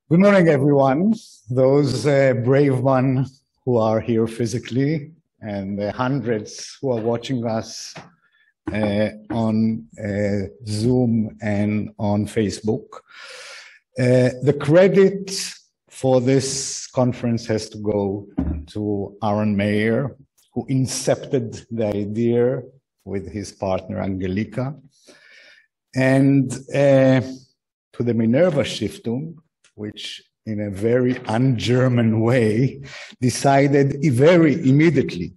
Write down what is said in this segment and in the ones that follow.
Good morning, everyone. Those brave ones who are here physically and the hundreds who are watching us on Zoom and on Facebook. The credit for this conference has to go to Aaron Meyer, who incepted the idea with his partner Angelika, and to the Minerva Stiftung, which in a very un-German way decided very immediately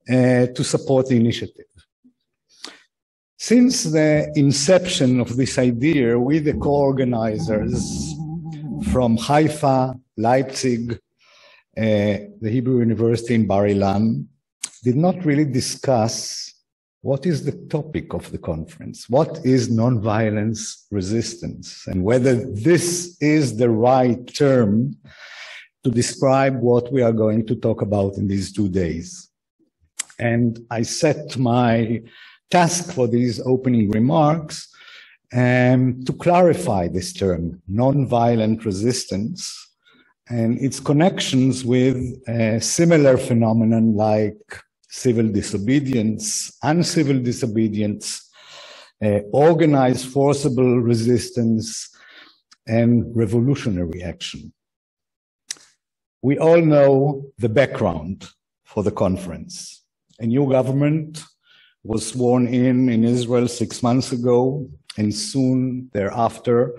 to support the initiative. Since the inception of this idea, we, the co-organizers from Haifa, Leipzig, the Hebrew University in Bar-Ilan, did not really discuss what is the topic of the conference, what is nonviolence resistance, and whether this is the right term to describe what we are going to talk about in these 2 days. And I set my task for these opening remarks to clarify this term, nonviolent resistance, and its connections with a similar phenomenon like civil disobedience, uncivil disobedience, organized forcible resistance, and revolutionary action. We all know the background for the conference. A new government was sworn in Israel 6 months ago, and soon thereafter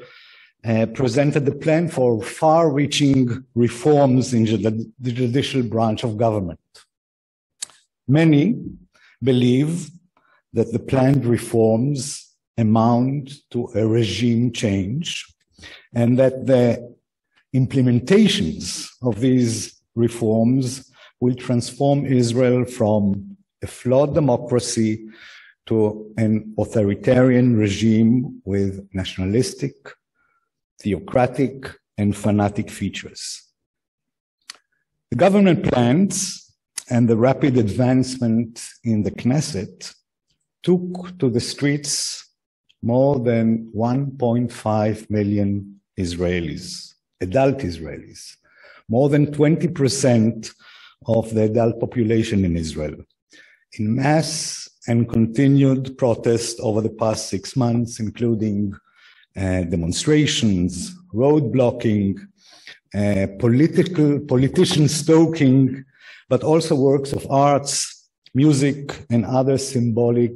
presented the plan for far-reaching reforms in the judicial branch of government. Many believe that the planned reforms amount to a regime change and that the implementations of these reforms will transform Israel from a flawed democracy to an authoritarian regime with nationalistic, theocratic, and fanatic features. The government plans and the rapid advancement in the Knesset took to the streets more than 1.5 million Israelis, adult Israelis, more than 20% of the adult population in Israel, in mass and continued protest over the past 6 months, including demonstrations, road blocking, politician stoking, but also works of arts, music, and other symbolic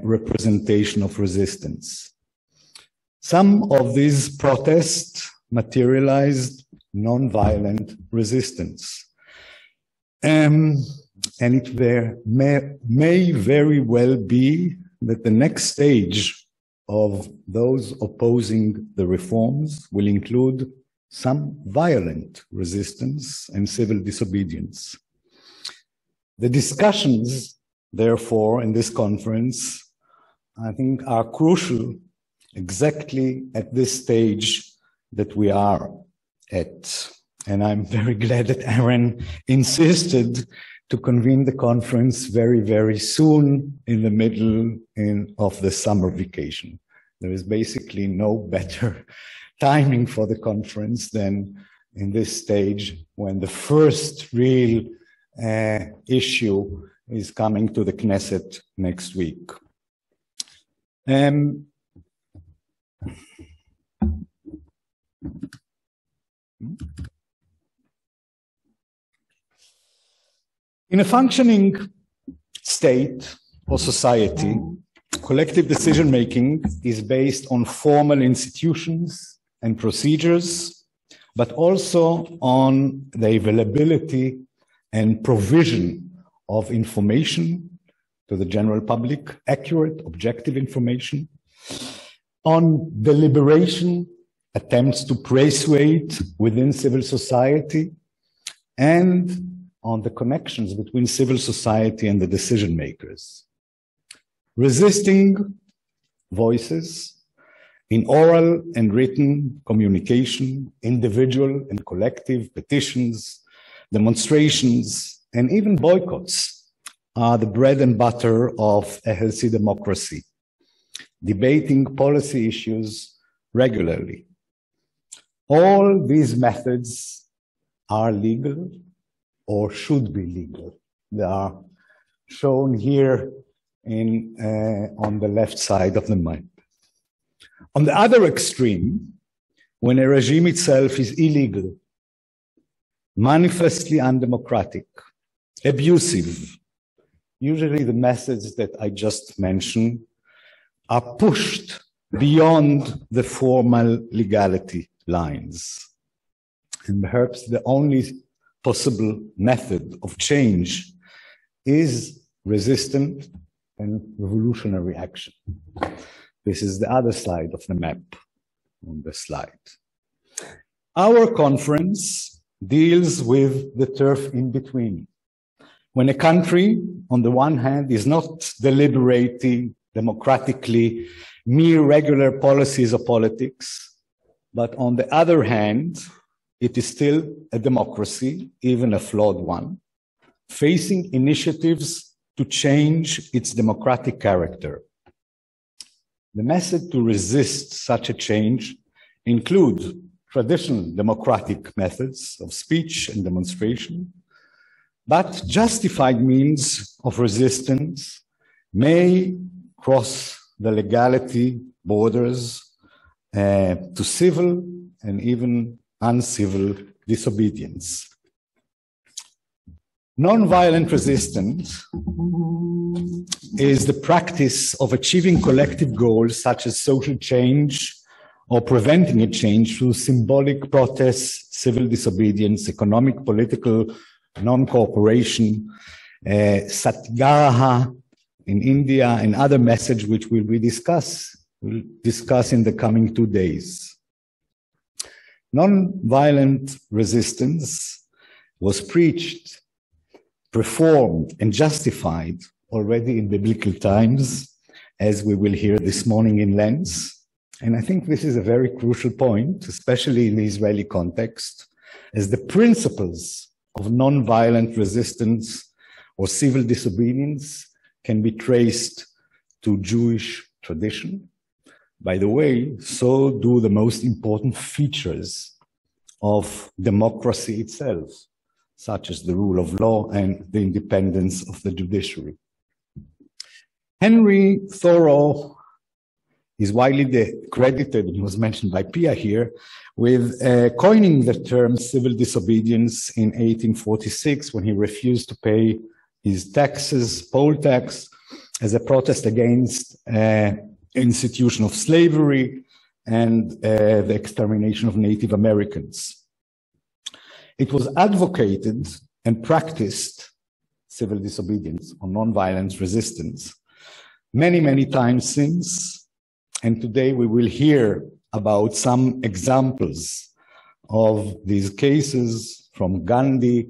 representation of resistance. Some of these protests materialized nonviolent resistance. And it may very well be that the next stage of those opposing the reforms will include some violent resistance and civil disobedience. The discussions, therefore, in this conference, I think, are crucial exactly at this stage that we are at. And I'm very glad that Aaron insisted to convene the conference very, very soon in the middle of the summer vacation. There is basically no better timing for the conference than in this stage when the first real issue is coming to the Knesset next week. In a functioning state or society, collective decision-making is based on formal institutions and procedures, but also on the availability and provision of information to the general public, accurate, objective information, on deliberation, attempts to persuade within civil society, and on the connections between civil society and the decision makers. Resisting voices in oral and written communication, individual and collective petitions, demonstrations, and even boycotts are the bread and butter of a healthy democracy. Debating policy issues regularly, All these methods are legal or should be legal. They are shown here on the left side of the map. On the other extreme, when a regime itself is illegal, manifestly undemocratic, abusive, usually the methods that I just mentioned are pushed beyond the formal legality lines. And perhaps the only possible method of change is resistant and revolutionary action. This is the other side of the map on the slide. Our conference deals with the turf in between. When a country, on the one hand, is not deliberating democratically mere regular policies or politics, but on the other hand, it is still a democracy, even a flawed one, facing initiatives to change its democratic character. The method to resist such a change includes traditional democratic methods of speech and demonstration, but justified means of resistance may cross the legality borders to civil and even uncivil disobedience. Nonviolent resistance is the practice of achieving collective goals such as social change or preventing a change through symbolic protests, civil disobedience, economic, political non-cooperation, satyagraha in India, and other messages which we'll discuss in the coming 2 days. Non-violent resistance was preached, performed, and justified already in biblical times, as we will hear this morning in Lens. And I think this is a very crucial point, especially in the Israeli context, as the principles of non-violent resistance or civil disobedience can be traced to Jewish tradition. By the way, so do the most important features of democracy itself, such as the rule of law and the independence of the judiciary. Henry Thoreau is widely credited, and he was mentioned by Pia here, with coining the term civil disobedience in 1846 when he refused to pay his taxes, poll tax, as a protest against institution of slavery and the extermination of Native Americans. It was advocated and practiced, civil disobedience or nonviolent resistance, many, many times since, and today we will hear about some examples of these cases from Gandhi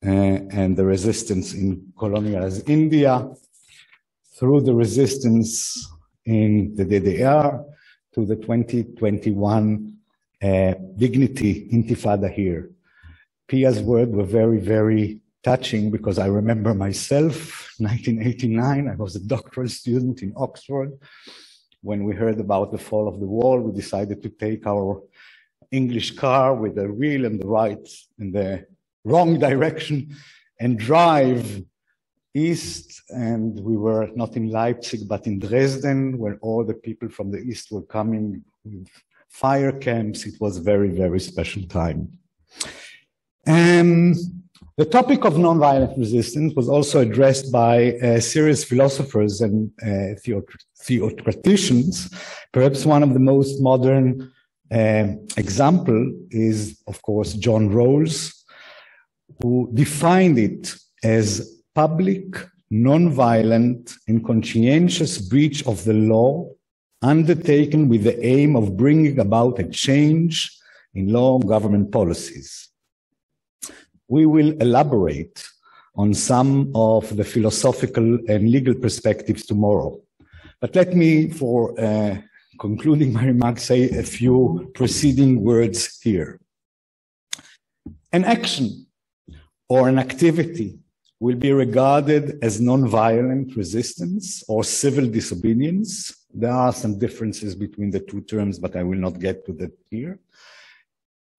and the resistance in colonialized India, through the resistance in the DDR, to the 2021 Dignity Intifada here. Pia's words were very, very touching because I remember myself, 1989, I was a doctoral student in Oxford. When we heard about the fall of the wall, we decided to take our English car with the wheel and the right in the wrong direction and drive east. And we were not in Leipzig, but in Dresden, where all the people from the east were coming with fire camps. It was a very, very special time. The topic of nonviolent resistance was also addressed by serious philosophers and theoreticians. Perhaps one of the most modern example is, of course, John Rawls, who defined it as public, nonviolent, and conscientious breach of the law undertaken with the aim of bringing about a change in law and government policies. We will elaborate on some of the philosophical and legal perspectives tomorrow. But let me, for concluding my remarks, say a few preceding words here. An action or an activity will be regarded as nonviolent resistance or civil disobedience. There are some differences between the two terms, but I will not get to that here.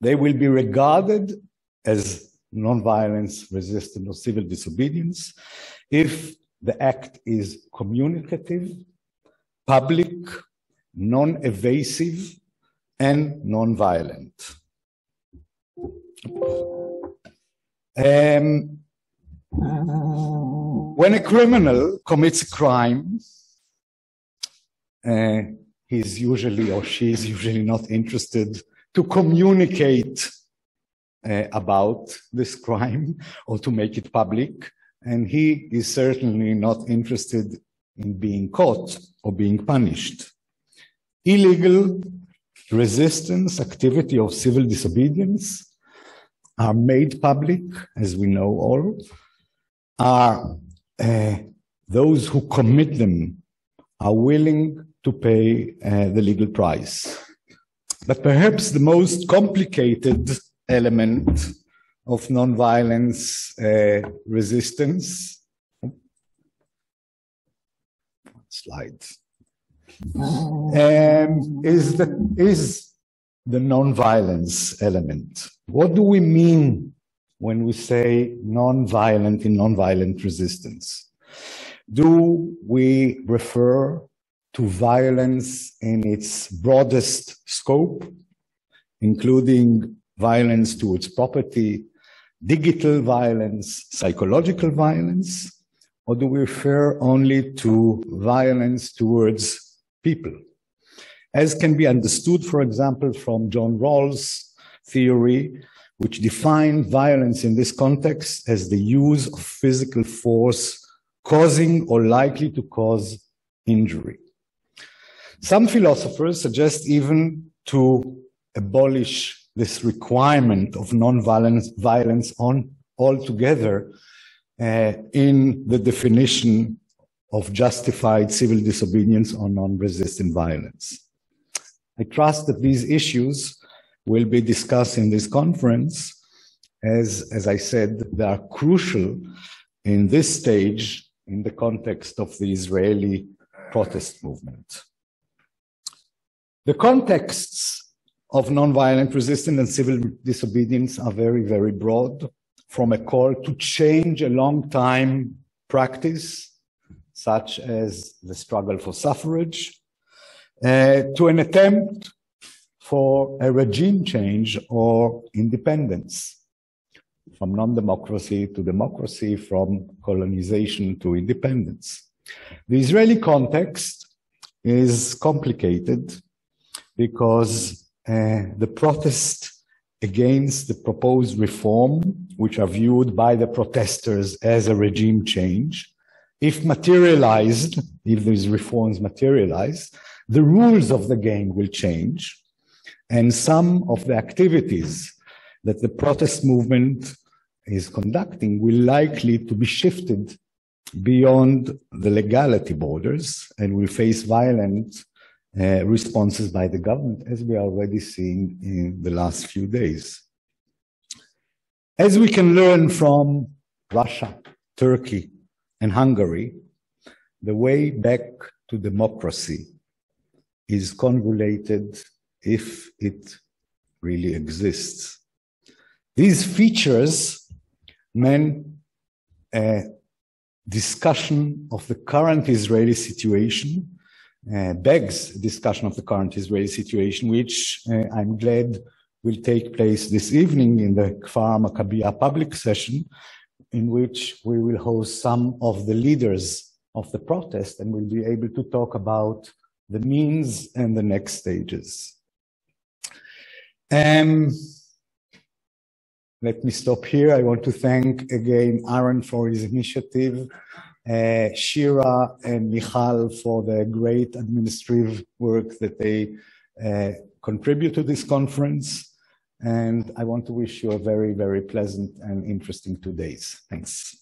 They will be regarded as nonviolence, resistant, or civil disobedience if the act is communicative, public, non-evasive, and non-violent. When a criminal commits a crime, he's usually, or she is usually, not interested to communicate about this crime or to make it public, and he is certainly not interested in being caught or being punished. Illegal resistance, activity, or civil disobedience are made public, as we know all, are those who commit them are willing to pay the legal price. But perhaps the most complicated element of nonviolence resistance, slide, is the nonviolence element. What do we mean when we say nonviolent in nonviolent resistance? Do we refer to violence in its broadest scope, including violence towards property, digital violence, psychological violence, or do we refer only to violence towards people? As can be understood, for example, from John Rawls' theory, which defined violence in this context as the use of physical force causing or likely to cause injury. Some philosophers suggest even to abolish this requirement of non-violence altogether in the definition of justified civil disobedience or non-resistant violence. I trust that these issues will be discussed in this conference, as I said, they are crucial in this stage in the context of the Israeli protest movement. The contexts of nonviolent resistance and civil disobedience are very, very broad, from a call to change a long-time practice, such as the struggle for suffrage, to an attempt for a regime change or independence, from non-democracy to democracy, from colonization to independence. The Israeli context is complicated because the protest against the proposed reform, which are viewed by the protesters as a regime change, if materialized, if these reforms materialize, the rules of the game will change, and some of the activities that the protest movement is conducting will likely to be shifted beyond the legality borders and will face violent responses by the government, as we are already seeing in the last few days. As we can learn from Russia, Turkey, and Hungary, the way back to democracy is convoluted if it really exists. These features meant a discussion of the current Israeli situation, begs a discussion of the current Israeli situation, which I'm glad will take place this evening in the Kfar Maccabiah public session, in which we will host some of the leaders of the protest and will be able to talk about the means and the next stages. Let me stop here. I want to thank again Aaron for his initiative, Shira and Michal for the great administrative work that they contribute to this conference. And I want to wish you a very, very pleasant and interesting 2 days. Thanks.